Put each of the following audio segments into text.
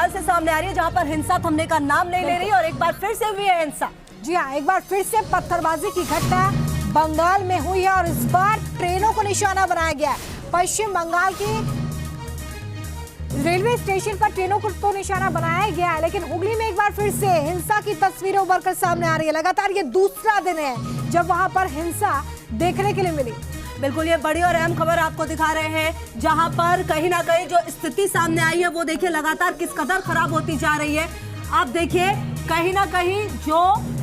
बंगाल से सामने आ रही है, जहां पर हिंसा थमने का नाम नहीं ले रही और एक बार फिर से हुई है हिंसा। जी हाँ, एक बार फिर से पत्थरबाजी की घटना बंगाल में हुई है और इस बार ट्रेनों को निशाना बनाया गया है। पश्चिम बंगाल की रेलवे स्टेशन पर ट्रेनों को तो निशाना बनाया गया है, लेकिन हुगली में एक बार फिर से हिंसा की तस्वीरें उभर कर सामने आ रही है। लगातार ये दूसरा दिन है जब वहां पर हिंसा देखने के लिए मिली। बिल्कुल, ये बड़ी और अहम खबर आपको दिखा रहे हैं, जहां पर कहीं ना कहीं जो स्थिति सामने आई है वो देखिए लगातार किस कदर खराब होती जा रही है। आप देखिए कहीं ना कहीं जो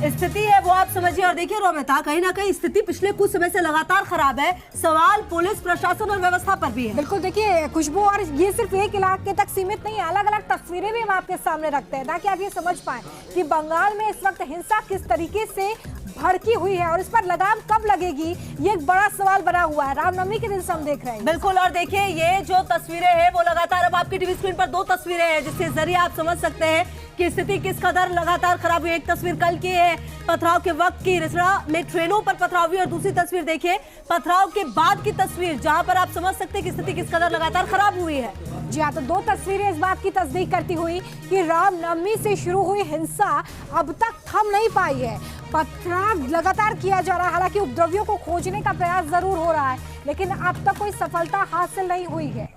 स्थिति है वो आप समझिए। और देखिए रोमिता, कहीं ना कहीं स्थिति पिछले कुछ समय से लगातार खराब है। सवाल पुलिस प्रशासन और व्यवस्था पर भी है। बिल्कुल, देखिए खुशबू, और ये सिर्फ एक इलाके तक सीमित नहीं है, अलग अलग तस्वीरें भी हम आपके सामने रखते हैं ताकि आप ये समझ पाएं कि बंगाल में इस वक्त हिंसा किस तरीके से भड़की हुई है और इस पर लगाम कब लगेगी, ये एक बड़ा सवाल बना हुआ है। रामनवमी के दिन से हम देख रहे हैं। बिल्कुल, और देखिए ये जो तस्वीरें हैं वो लगातार अब आपकी टीवी स्क्रीन पर दो तस्वीरें हैं जिसके जरिए आप समझ सकते हैं कि स्थिति किस कदर लगातार खराब हुई। एक तस्वीर कल की है, पथराव के वक्त की, रिसड़ा में ट्रेनों पर पथराव हुई, और दूसरी तस्वीर देखिए पथराव के बाद की तस्वीर, जहां पर आप समझ सकते हैं कि स्थिति किस कदर लगातार खराब हुई है। जी हाँ, तो दो तस्वीरें इस बात की तस्दीक करती हुई कि रामनवमी से शुरू हुई हिंसा अब तक थम नहीं पाई है। पथराव लगातार किया जा रहा है, हालांकि उपद्रवियों को खोजने का प्रयास जरूर हो रहा है, लेकिन अब तक कोई सफलता हासिल नहीं हुई है।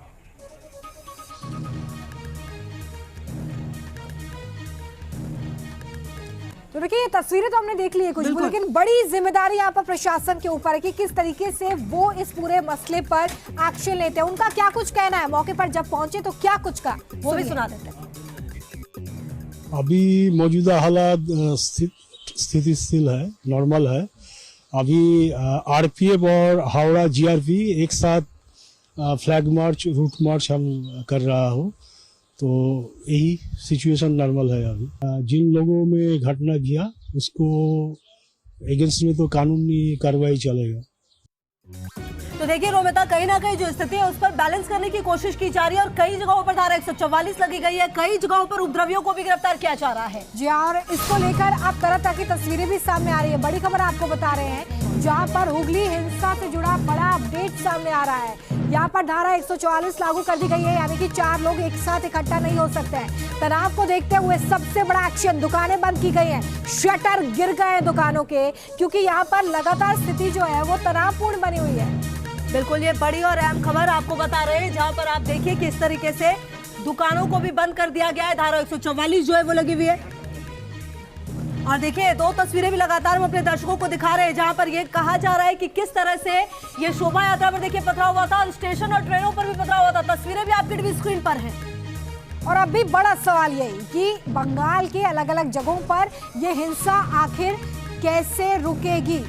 तो देखिए ये तस्वीरें तो हमने देख ली है कुछ, लेकिन बड़ी जिम्मेदारी यहाँ पर प्रशासन के ऊपर है कि किस तरीके से वो इस पूरे मसले पर एक्शन लेते हैं। उनका क्या कुछ कहना है, मौके पर जब पहुंचे तो क्या कुछ का, वो भी सुना देते हैं। अभी मौजूदा हालात स्थिति स्थिल है, नॉर्मल है। अभी आरपीएफ और हावड़ा जीआरपी एक साथ फ्लैग मार्च, रूट मार्च हम कर रहा हो, तो यही सिचुएशन नॉर्मल है। अभी जिन लोगों में घटना किया उसको अगेंस्ट में तो कानूनी कार्रवाई चलेगा। तो देखिए रोमिता, कहीं ना कहीं जो स्थिति है उस पर बैलेंस करने की कोशिश की जा रही है और कई जगहों पर धारा 144 लगी गई है, कई जगहों पर उपद्रवियों को भी गिरफ्तार किया जा रहा है। जी, और इसको लेकर अब तरह तरह की तस्वीरें भी सामने आ रही है। बड़ी खबर आपको बता रहे हैं, जहां पर हुगली हिंसा से जुड़ा बड़ा अपडेट सामने आ रहा है। यहाँ पर धारा 144 लागू कर दी गई है, यानी कि 4 लोग एक साथ इकट्ठा नहीं हो सकते हैं। तनाव को देखते हुए सबसे बड़ा एक्शन, दुकानें बंद की गई हैं, शटर गिर गए हैं दुकानों के, क्योंकि यहाँ पर लगातार स्थिति जो है वो तनावपूर्ण बनी हुई है। बिल्कुल, ये बड़ी और अहम खबर आपको बता रहे हैं, जहां पर आप देखिए किस तरीके से दुकानों को भी बंद कर दिया गया है। धारा 144 जो है वो लगी हुई है। और देखिए दो तस्वीरें भी लगातार हम अपने दर्शकों को दिखा रहे हैं, जहां पर ये कहा जा रहा है कि किस तरह से ये शोभा यात्रा पर देखिए पथराव हुआ था और स्टेशन और ट्रेनों पर भी पथराव हुआ था। तस्वीरें भी आपकी टीवी स्क्रीन पर हैं। और अब भी बड़ा सवाल यही कि बंगाल के अलग अलग जगहों पर ये हिंसा आखिर कैसे रुकेगी।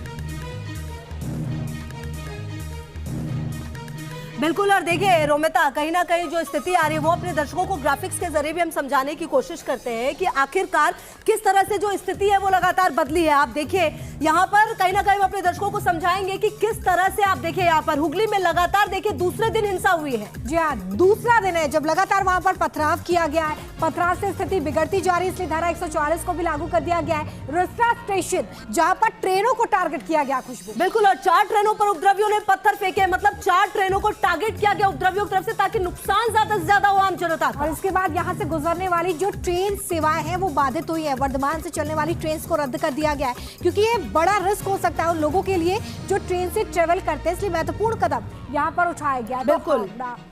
बिल्कुल, और देखिए रोमिता, कहीं ना कहीं जो स्थिति आ रही है वो अपने दर्शकों को ग्राफिक्स के जरिए भी हम समझाने की कोशिश करते हैं कि आखिरकार किस तरह से जो स्थिति है वो लगातार बदली है। आप देखिए यहाँ पर कहीं ना कहीं हम अपने दर्शकों को समझाएंगे कि किस तरह से आप देखिए यहाँ पर हुगली में लगातार देखिए दूसरे दिन हिंसा हुई है। जी हाँ, दूसरा दिन है जब लगातार वहां पर पथराव किया गया है। पथराव से स्थिति बिगड़ती जा रही है, इसलिए धारा 144 को भी लागू कर दिया गया है। रिसड़ा स्टेशन जहां पर ट्रेनों को टारगेट किया गया। खुशबू, बिल्कुल, और 4 ट्रेनों पर उपद्रवियों ने पत्थर फेंके, मतलब 4 ट्रेनों को टारगेट किया गया उपद्रवियों की तरफ से ताकि नुकसान ज्यादा से ज्यादा हो आम जनता का। और इसके बाद यहाँ से गुजरने वाली जो ट्रेन सेवाएं हैं वो बाधित हुई है। वर्धमान से चलने वाली ट्रेन को रद्द कर दिया गया है, क्योंकि ये बड़ा रिस्क हो सकता है उन लोगों के लिए जो ट्रेन से ट्रेवल करते हैं, इसलिए महत्वपूर्ण कदम यहाँ पर उठाया गया। बिल्कुल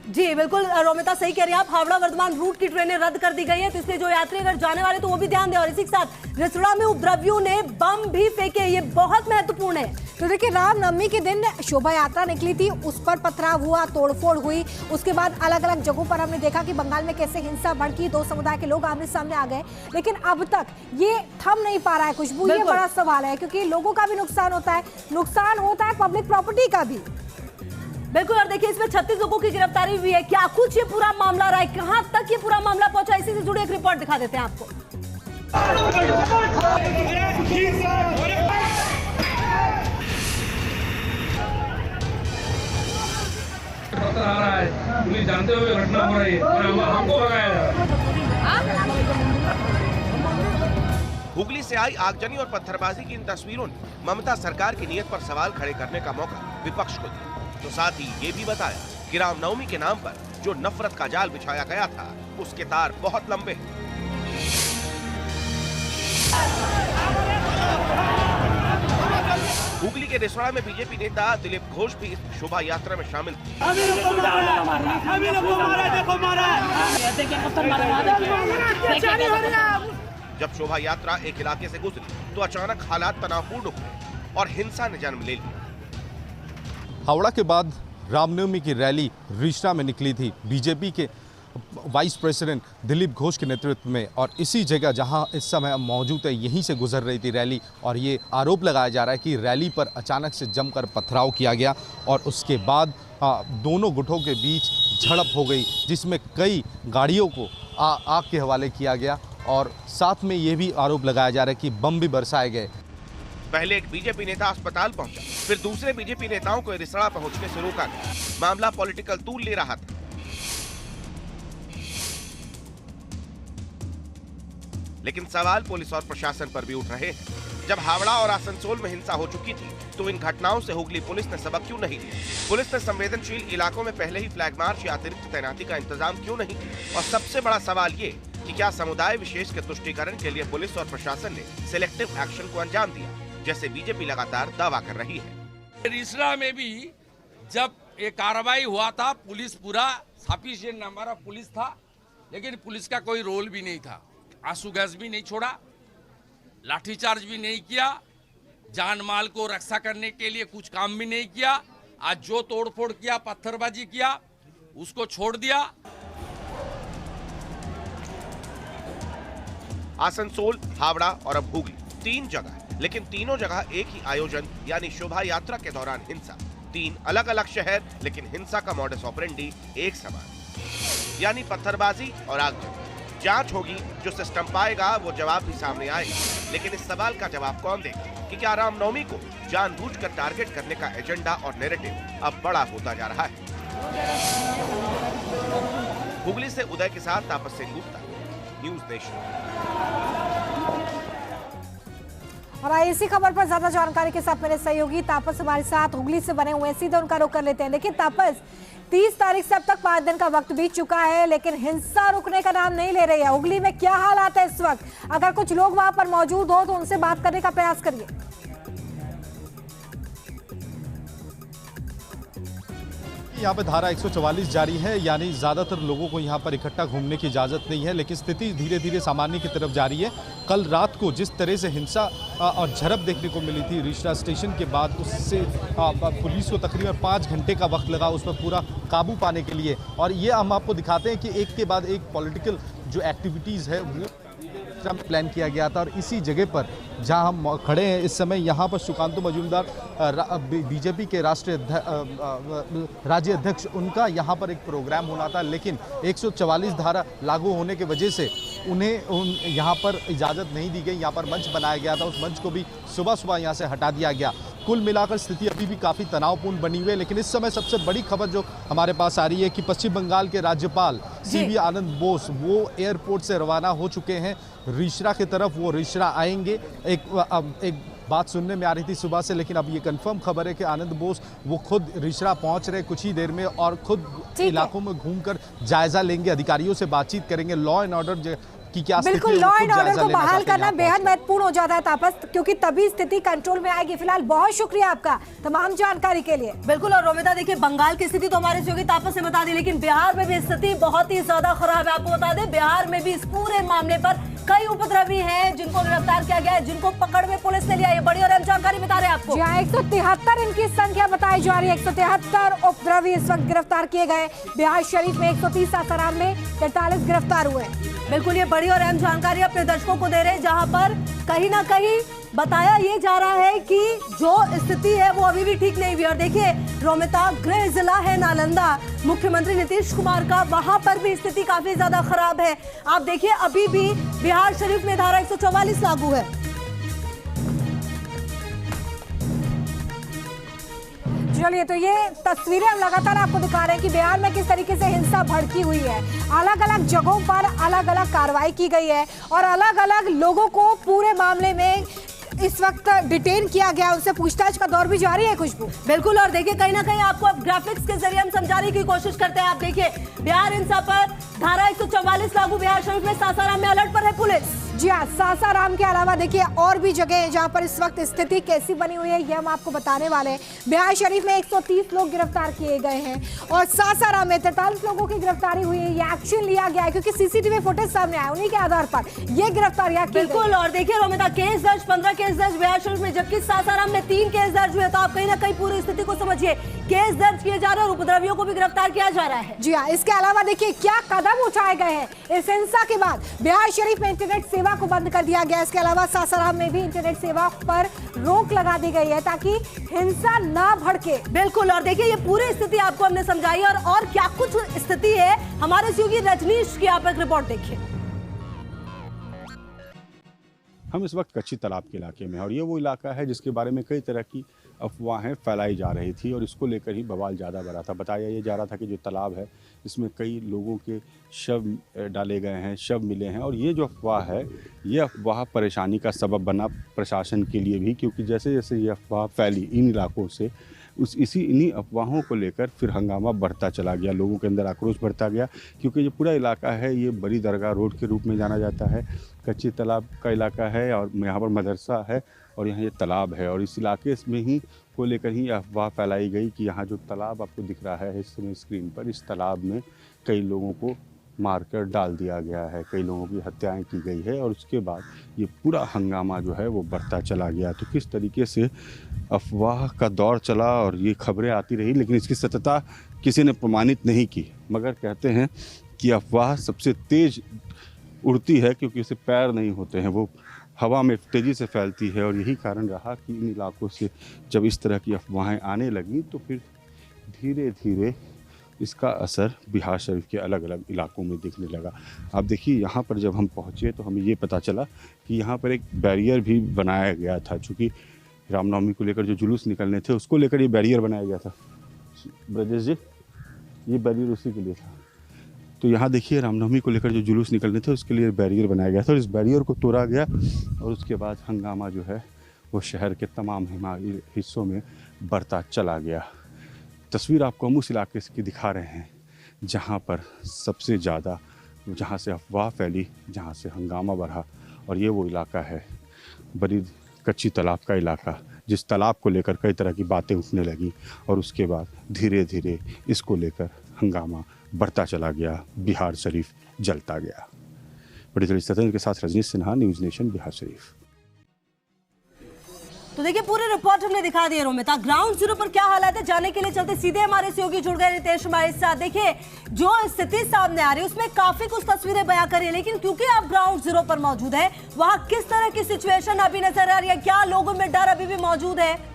जी, बिल्कुल रोमिता सही कह रही है आप। हावड़ा वर्धमान रूट की ट्रेनें रद्द कर दी गई है, तो इसलिए जो यात्री अगर जाने वाले तो वो भी ध्यान दें। और इसी के साथ रिसड़ा में उपद्रवियों ने बम भी फेंके, ये बहुत महत्वपूर्ण है। तो देखिए रामनवमी के दिन शोभा यात्रा निकली थी, उस पर पथराव हुआ, तोड़फोड़ हुई। उसके बाद अलग अलग जगहों पर हमने देखा कि बंगाल में कैसे हिंसा भड़की, 2 समुदाय के लोग आमने सामने आ गए, लेकिन अब तक ये थम नहीं पा रहा है। खुशबू, ये बड़ा सवाल है, क्योंकि लोगों का भी नुकसान होता है पब्लिक प्रॉपर्टी का भी। बिल्कुल, और देखिए इसमें 36 लोगों की गिरफ्तारी हुई है। क्या कुछ ये पूरा मामला रहा है, कहां तक ये पूरा मामला पहुंचा, इसी से जुड़ी एक रिपोर्ट दिखा देते हैं आपको। पत्थर आ रहा है, पुलिस जानते हुए घटना हो रही है और हमको भगाया जा रहा है। हुगली से आई आगजनी और पत्थरबाजी की इन तस्वीरों ने ममता सरकार की नीयत पर सवाल खड़े करने का मौका विपक्ष को दिया, तो साथ ही ये भी बताया कि रामनवमी के नाम पर जो नफरत का जाल बिछाया गया था उसके तार बहुत लंबे हैं। हुगली के रिसोड़ा में बीजेपी नेता दिलीप घोष भी इस शोभा यात्रा में शामिल थे। जब शोभा यात्रा एक इलाके से गुजरी तो अचानक हालात तनावपूर्ण हुए और हिंसा ने जन्म ले लिया। हावड़ा के बाद रामनवमी की रैली रिश्ता में निकली थी बीजेपी के वाइस प्रेसिडेंट दिलीप घोष के नेतृत्व में, और इसी जगह जहां इस समय हम मौजूद है यहीं से गुजर रही थी रैली, और ये आरोप लगाया जा रहा है कि रैली पर अचानक से जमकर पथराव किया गया और उसके बाद दोनों गुटों के बीच झड़प हो गई, जिसमें कई गाड़ियों को आग के हवाले किया गया और साथ में ये भी आरोप लगाया जा रहा है कि बम भी बरसाए गए। पहले एक बीजेपी नेता अस्पताल पहुंचा, फिर दूसरे बीजेपी नेताओं को रिसड़ा पहुंचने से रोका गया। मामला पॉलिटिकल तूल ले रहा था। लेकिन सवाल पुलिस और प्रशासन पर भी उठ रहे हैं। जब हावड़ा और आसनसोल में हिंसा हो चुकी थी तो इन घटनाओं से हुगली पुलिस ने सबक क्यों नहीं लिया? पुलिस ने संवेदनशील इलाकों में पहले ही फ्लैग मार्च या अतिरिक्त तैनाती का इंतजाम क्यों नहीं किया? और सबसे बड़ा सवाल ये कि क्या समुदाय विशेष के तुष्टीकरण के लिए पुलिस और प्रशासन ने सिलेक्टिव एक्शन को अंजाम दिया, जैसे बीजेपी लगातार दावा कर रही है। रिसड़ा में भी जब ये कार्रवाई हुआ था, पुलिस पूरा सफिशिएंट नंबर ऑफ पुलिस था, लेकिन पुलिस का कोई रोल भी नहीं था। आंसू गैस भी नहीं छोड़ा, लाठीचार्ज भी नहीं किया, जान माल को रक्षा करने के लिए कुछ काम भी नहीं किया। आज जो तोड़फोड़ किया, पत्थरबाजी किया, उसको छोड़ दिया। आसनसोल, हावड़ा और अब हुगली, 3 जगह, लेकिन तीनों जगह एक ही आयोजन यानी शोभा यात्रा के दौरान हिंसा। 3 अलग अलग शहर, लेकिन हिंसा का मॉडस ऑपरेंडी एक समान, यानी पत्थरबाजी और आगजनी। जांच होगी, जो सिस्टम पाएगा वो जवाब भी सामने आएगा। लेकिन इस सवाल का जवाब कौन देगा कि क्या रामनवमी को जानबूझकर टारगेट करने का एजेंडा और नैरेटिव अब बड़ा होता जा रहा है? हुगली से उदय के साथ तापस सिंह गुप्ता, न्यूज नेशन। और इसी खबर पर ज्यादा जानकारी के साथ मेरे सहयोगी तापस हमारे साथ हुगली से बने हुए हैं, सीधे उनका रुख कर लेते हैं। लेकिन तापस, 30 तारीख से अब तक 5 दिन का वक्त बीत चुका है, लेकिन हिंसा रुकने का नाम नहीं ले रही है। हुगली में क्या हालात है इस वक्त? अगर कुछ लोग वहां पर मौजूद हो तो उनसे बात करने का प्रयास करिए। यहाँ पे धारा 144 जारी है, यानी ज़्यादातर लोगों को यहाँ पर इकट्ठा घूमने की इजाज़त नहीं है, लेकिन स्थिति धीरे धीरे सामान्य की तरफ जारी है। कल रात को जिस तरह से हिंसा और झड़प देखने को मिली थी रिश्ता स्टेशन के बाद, उससे पुलिस को तकरीबन 5 घंटे का वक्त लगा उस पर पूरा काबू पाने के लिए। और ये हम आपको दिखाते हैं कि एक के बाद एक पॉलिटिकल जो एक्टिविटीज़ है वो प्लान किया गया था। और इसी जगह पर जहां हम खड़े हैं इस समय, यहाँ पर सुकांतु मजूमदार बीजेपी के राष्ट्रीय राज्य अध्यक्ष, उनका यहाँ पर एक प्रोग्राम होना था, लेकिन 144 धारा लागू होने की वजह से उन्हें यहाँ पर इजाज़त नहीं दी गई। यहाँ पर मंच बनाया गया था, उस मंच को भी सुबह सुबह यहाँ से हटा दिया गया। कुल मिलाकर स्थिति अभी भी काफ़ी तनावपूर्ण बनी हुई है। लेकिन इस समय सबसे बड़ी खबर जो हमारे पास आ रही है कि पश्चिम बंगाल के राज्यपाल सीवी आनंद बोस वो एयरपोर्ट से रवाना हो चुके हैं रिसड़ा की तरफ। वो रिसड़ा आएंगे। एक बात सुनने में आ रही थी सुबह से, लेकिन अब ये कंफर्म खबर है कि आनंद बोस वो खुद रिसड़ा पहुंच रहे कुछ ही देर में, और खुद इलाकों में घूमकर जायजा लेंगे, अधिकारियों से बातचीत करेंगे। लॉ एंड ऑर्डर की क्या बिल्कुल, लॉ एंड ऑर्डर को बहाल करना बेहद महत्वपूर्ण हो जाता है तापस, क्योंकि तभी स्थिति कंट्रोल में आएगी। फिलहाल बहुत शुक्रिया आपका तमाम जानकारी के लिए। बिल्कुल। और रोमिता, देखिए, बंगाल की स्थिति तो हमारे सहयोगी तापस से बता दी, लेकिन बिहार में भी स्थिति बहुत ही ज्यादा खराब है। आपको बता दें, बिहार में भी इस पूरे मामले पर कई उपद्रवी हैं जिनको गिरफ्तार किया गया है, जिनको पकड़ में पुलिस ने लिया। ये बड़ी और अहम जानकारी बता रहे हैं आपको। 173 इनकी संख्या बताई जा रही है। 173 उपद्रवी इस वक्त गिरफ्तार किए गए। बिहार शरीफ में 130, सासाराम में 43 गिरफ्तार हुए। बिल्कुल, ये बड़ी और अहम जानकारी अपने दर्शकों को दे रहे हैं, जहां पर कहीं ना कहीं बताया ये जा रहा है कि जो स्थिति है वो अभी भी ठीक नहीं हुई। और देखिए रोमिता, गृह जिला है नालंदा, मुख्यमंत्री नीतीश कुमार का, वहां पर भी स्थिति काफी ज्यादा खराब है। आप देखिए, अभी भी बिहार शरीफ में धारा 144 लागू है। चलिए, तो ये तस्वीरें हम लगातार आपको दिखा रहे हैं कि बिहार में किस तरीके से हिंसा भड़की हुई है। अलग अलग जगहों पर अलग अलग कार्रवाई की गई है और अलग अलग लोगों को पूरे मामले में इस वक्त डिटेन किया गया, उनसे पूछताछ का दौर भी जारी है खुशबू। बिल्कुल, और देखिए कहीं ना कहीं आपको अब ग्राफिक्स के जरिए हम समझाने की कोशिश करते हैं। आप देखिए बिहार हिंसा पर धारा 144 लागू, बिहार शरीफ में सासाराम में अलर्ट पर है पुलिस। जी हाँ, सासाराम के अलावा देखिए और भी जगह है जहां पर इस वक्त स्थिति कैसी बनी हुई है, ये हम आपको बताने वाले हैं। बिहार शरीफ में 130 लोग गिरफ्तार किए गए हैं और सासाराम में 43 लोगों की गिरफ्तारी हुई है। ये एक्शन लिया गया है क्योंकि सीसीटीवी फुटेज सामने आया, उन्हीं के आधार पर ये गिरफ्तारियां की गई। बिल्कुल, और देखिए रोमिता, केस दर्ज 15 केस दर्ज बिहार शरीफ में, जबकि सासाराम में 3 केस दर्ज हुए। तो आप कहीं ना कहीं पूरी स्थिति को समझिए, केस दर्ज किए जा रहे हैं और उपद्रवियों को भी गिरफ्तार किया जा रहा है। जी हाँ, इसके अलावा देखिए क्या कदम उठाए गए हैं। इस हिंसा के बाद बिहार शरीफ में इंटरनेट सेवा को बंद कर दिया गया। इसके अलावा सासाराम में भी इंटरनेट सेवा पर रोक लगा दी गई है ताकि हिंसा ना भड़के। बिल्कुल, और देखिए ये पूरी स्थिति आपको हमने समझाई और क्या कुछ स्थिति है, हमारे सहयोगी रजनीश की आप एक रिपोर्ट देखिए। हम इस वक्त कच्ची तालाब के इलाके में हैं और ये वो इलाका है जिसके बारे में कई तरह की अफवाहें फैलाई जा रही थी और इसको लेकर ही बवाल ज़्यादा बढ़ा था। बताया ये जा रहा था कि जो तालाब है इसमें कई लोगों के शव डाले गए हैं, शव मिले हैं और ये जो अफवाह है ये अफवाह परेशानी का सबब बना प्रशासन के लिए भी, क्योंकि जैसे जैसे ये अफवाह फैली इन इलाकों से इन्हीं अफवाहों को लेकर फिर हंगामा बढ़ता चला गया, लोगों के अंदर आक्रोश बढ़ता गया। क्योंकि ये पूरा इलाका है ये बड़ी दरगाह रोड के रूप में जाना जाता है, कच्ची तालाब का इलाका है और यहाँ पर मदरसा है और यहाँ ये तालाब है और इस इलाके में ही को लेकर ही अफवाह फैलाई गई कि यहाँ जो तालाब आपको दिख रहा है इस समय स्क्रीन पर, इस तालाब में कई लोगों को मारकर डाल दिया गया है, कई लोगों की हत्याएं की गई है और उसके बाद ये पूरा हंगामा जो है वो बढ़ता चला गया। तो किस तरीके से अफवाह का दौर चला और ये खबरें आती रही, लेकिन इसकी सत्यता किसी ने प्रमाणित नहीं की। मगर कहते हैं कि अफवाह सबसे तेज़ उड़ती है क्योंकि उसे पैर नहीं होते हैं, वो हवा में तेज़ी से फैलती है और यही कारण रहा कि इन इलाकों से जब इस तरह की अफवाहें आने लगी तो फिर धीरे धीरे इसका असर बिहार शरीफ के अलग अलग इलाकों में दिखने लगा। आप देखिए यहाँ पर जब हम पहुँचे तो हमें ये पता चला कि यहाँ पर एक बैरियर भी बनाया गया था, चूँकि रामनवमी को लेकर जो जुलूस निकलने थे उसको लेकर ये बैरियर बनाया गया था। ब्रजेश जी, ये बैरियर उसी के लिए था। तो यहाँ देखिए रामनवमी को लेकर जो जुलूस निकलने थे उसके लिए बैरियर बनाया गया था और इस बैरियर को तोड़ा गया और उसके बाद हंगामा जो है वो शहर के तमाम हिस्सों में बढ़ता चला गया। तस्वीर आपको हम उस इलाके की दिखा रहे हैं जहाँ पर सबसे ज़्यादा, जहाँ से अफवाह फैली, जहाँ से हंगामा बढ़ा और ये वो इलाका है बड़ी कच्ची तालाब का इलाका, जिस तालाब को लेकर कई तरह की बातें उठने लगी और उसके बाद धीरे धीरे इसको लेकर हंगामा बढ़ता चला गया, बिहार शरीफ जलता गया। बड़ी जल्दी सत्येंद्र के साथ रजनीश सिन्हा, न्यूज़ नेशन, बिहार शरीफ। तो देखिए पूरी रिपोर्ट हमने दिखा दी है रोमिता। ग्राउंड जीरो पर क्या हालात है जाने के लिए चलते सीधे हमारे सहयोगी जुड़ गए रितेश हमारे साथ। देखिए जो स्थिति सामने आ रही है उसमें काफी कुछ तस्वीरें बयां करी है, लेकिन क्योंकि आप ग्राउंड जीरो पर मौजूद है, वहां किस तरह की सिचुएशन अभी नजर आ रही है, क्या लोगों में डर अभी भी मौजूद है?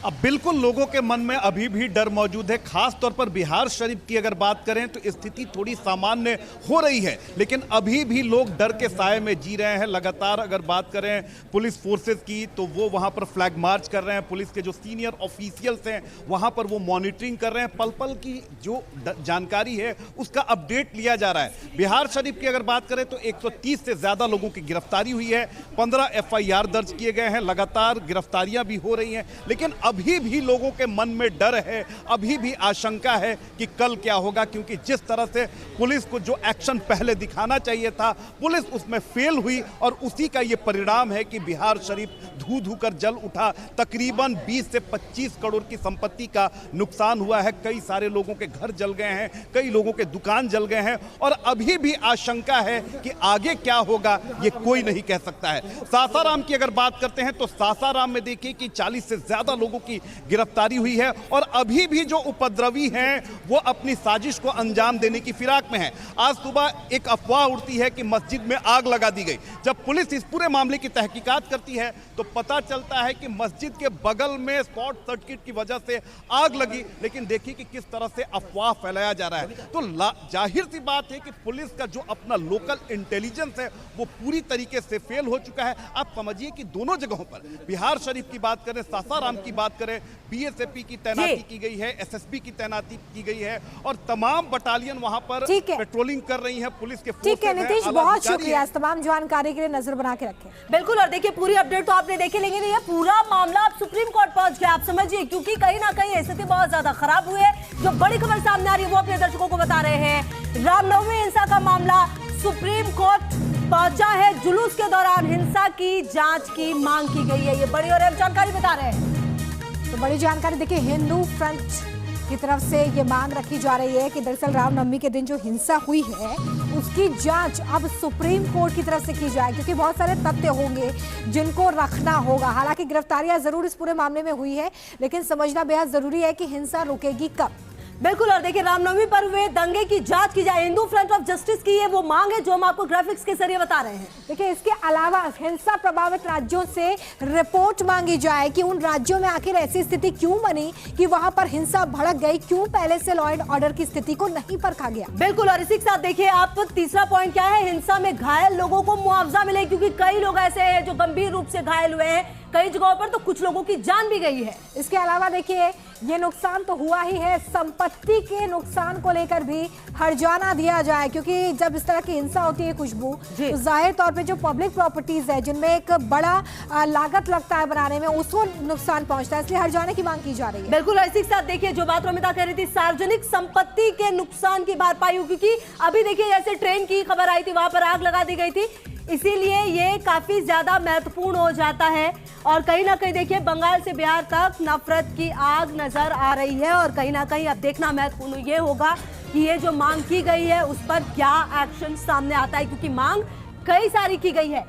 अब बिल्कुल लोगों के मन में अभी भी डर मौजूद है। खास तौर पर बिहार शरीफ की अगर बात करें तो स्थिति थोड़ी सामान्य हो रही है, लेकिन अभी भी लोग डर के साए में जी रहे हैं। लगातार अगर बात करें पुलिस फोर्सेस की तो वो वहां पर फ्लैग मार्च कर रहे हैं, पुलिस के जो सीनियर ऑफिशियल्स हैं वहां पर वो मॉनिटरिंग कर रहे हैं, पल पल की जो जानकारी है उसका अपडेट लिया जा रहा है। बिहार शरीफ की अगर बात करें तो 130 से ज्यादा लोगों की गिरफ्तारी हुई है, 15 FIR दर्ज किए गए हैं, लगातार गिरफ्तारियां भी हो रही हैं, लेकिन अभी भी लोगों के मन में डर है, अभी भी आशंका है कि कल क्या होगा, क्योंकि जिस तरह से पुलिस को जो एक्शन पहले दिखाना चाहिए था पुलिस उसमें फेल हुई और उसी का ये परिणाम है कि बिहार शरीफ धू धू कर जल उठा। तकरीबन 20 से 25 करोड़ की संपत्ति का नुकसान हुआ है, कई सारे लोगों के घर जल गए हैं, कई लोगों के दुकान जल गए हैं और अभी भी आशंका है कि आगे क्या होगा ये कोई नहीं कह सकता है। सासाराम की अगर बात करते हैं तो सासाराम में देखिए कि 40 से ज्यादा लोगों की गिरफ्तारी हुई है और अभी भी जो उपद्रवी हैं वो अपनी साजिश को अंजाम देने की फिराक में है। आज सुबह एक अफवाह उड़ती है कि मस्जिद में आग लगा दी गई। जब पुलिस इस पूरे मामले की तहकीकात करती है तो पता चलता है कि मस्जिद के बगल में शॉर्ट सर्किट की वजह से आग लगी, लेकिन देखिए कि किस तरह से अफवाह फैलाया जा रहा है। तो जाहिर सी बात है कि पुलिस का जो अपना लोकल इंटेलिजेंस है वो पूरी तरीके से फेल हो चुका है। आप समझिए कि दोनों जगहों पर, बिहार शरीफ की बात करें, सासाराम की बात बात करें बीएसएफी की तैनाती की गई है, एसएसबी की तैनाती की गई है और तमाम बटालियन वहां पर पेट्रोलिंग कर रही है, पुलिस के ठीक है नीतीश, बहुत शुक्रिया इस तमाम जानकारी के लिए, नजर बना के रखें। बिल्कुल, और देखिए पूरी अपडेट तो आपने देखे, लेकिन ये पूरा मामला अब सुप्रीम कोर्ट पहुंच गया, आप समझिए, क्योंकि कहीं ना कहीं स्थिति बहुत ज्यादा खराब हुई है। जो बड़ी खबर सामने आ रही है वो अपने दर्शकों को बता रहे हैं। रामनवमी हिंसा का मामला सुप्रीम कोर्ट पहुंचा है। जुलूस के दौरान हिंसा की जांच की मांग की गई है, ये बड़ी और अहम जानकारी बता रहे हैं। तो बड़ी जानकारी देखिए, हिंदू फ्रंट की तरफ से ये मांग रखी जा रही है कि दरअसल रामनवमी के दिन जो हिंसा हुई है उसकी जांच अब सुप्रीम कोर्ट की तरफ से की जाए, क्योंकि बहुत सारे तथ्य होंगे जिनको रखना होगा। हालांकि गिरफ्तारियां जरूर इस पूरे मामले में हुई है, लेकिन समझना बेहद जरूरी है कि हिंसा रुकेगी कब। बिल्कुल, और देखिए रामनवमी पर हुए दंगे की जांच की जाए, हिंदू फ्रंट ऑफ जस्टिस की ये वो मांग है जो हम आपको ग्राफिक्स के जरिए बता रहे हैं। देखिए इसके अलावा हिंसा प्रभावित राज्यों से रिपोर्ट मांगी जाए कि उन राज्यों में आखिर ऐसी स्थिति क्यों बनी कि वहां पर हिंसा भड़क गई, क्यों पहले से लॉ एंड ऑर्डर की स्थिति को नहीं परखा गया। बिल्कुल, और इसी के साथ देखिए आप तीसरा पॉइंट क्या है, हिंसा में घायल लोगों को मुआवजा मिले, क्योंकि कई लोग ऐसे हैं जो गंभीर रूप से घायल हुए हैं, कई जगहों पर तो कुछ लोगों की जान भी गई है। इसके अलावा देखिए ये नुकसान तो हुआ ही है, संपत्ति के नुकसान को लेकर भी हर्जाना दिया जाए, क्योंकि जब इस तरह की हिंसा होती है खुशबू, तो जाहिर तौर पे जो पब्लिक प्रॉपर्टीज है जिनमें एक बड़ा लागत लगता है बनाने में, उसको नुकसान पहुंचता है, इसलिए हर्जाने की मांग की जा रही है। बिल्कुल, इसी के साथ देखिए जो बात रमिता कह रही थी, सार्वजनिक संपत्ति के नुकसान की भरपाई हो, क्योंकि अभी देखिए जैसे ट्रेन की खबर आई थी वहां पर आग लगा दी गई थी, इसीलिए ये काफी ज्यादा महत्वपूर्ण हो जाता है। और कहीं ना कहीं देखिए बंगाल से बिहार तक नफरत की आग नजर आ रही है, और कहीं ना कहीं अब देखना महत्वपूर्ण ये होगा कि ये जो मांग की गई है उस पर क्या एक्शन सामने आता है, क्योंकि मांग कई सारी की गई है।